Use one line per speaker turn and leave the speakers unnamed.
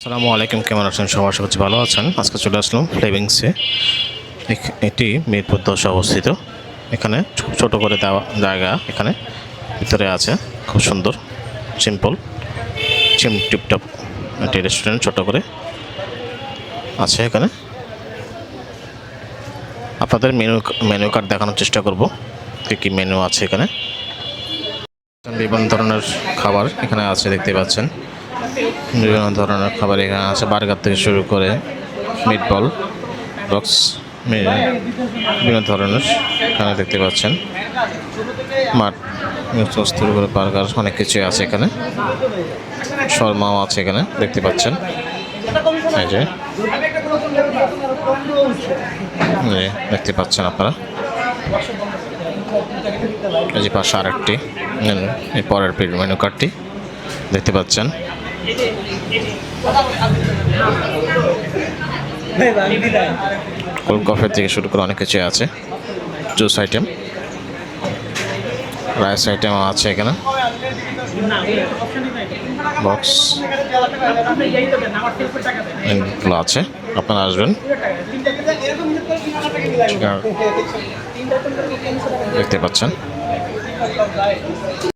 আসসালামু আলাইকুম, কেমন আছেন? সবার আশা করছি ভালো আছেন। আজকে চলে আসলাম ফ্লেভিংসে। এটি মিরপুর 10 অবস্থিত। এখানে ছোট করে দেওয়া জায়গা, এখানে ভিতরে আছে খুব সুন্দর সিম্পল টিপটপ একটি রেস্টুরেন্ট ছোট করে আছে এখানে। আপনাদের মেনু কার্ড দেখানোর চেষ্টা করব কী কী মেনু আছে এখানে। বিভিন্ন ধরনের খাবার এখানে আছে, দেখতে পাচ্ছেন। বিভিন্ন ধরনের খাবার এখানে আছে, বার্গার থেকে শুরু করে মিটবল বক্স, বিভিন্ন ধরনের এখানে দেখতে পাচ্ছেন। মাঠ শুরু করে বার্গার অনেক কিছুই আছে এখানে, শর্মাও আছে এখানে দেখতে পাচ্ছেন। এই যে দেখতে পাচ্ছেন আপনারা, এই যে পাশে আরেকটি এই পরের মেনু কার্ডটি দেখতে পাচ্ছেন। কোল্ড কফি থেকে শুরু করে অনেক কিছু আছে, জুস আইটেম, রাইস আইটেম আছে এখানে, বক্স এগুলো আছে। আপনারা আসবেন, দেখতে পাচ্ছেন।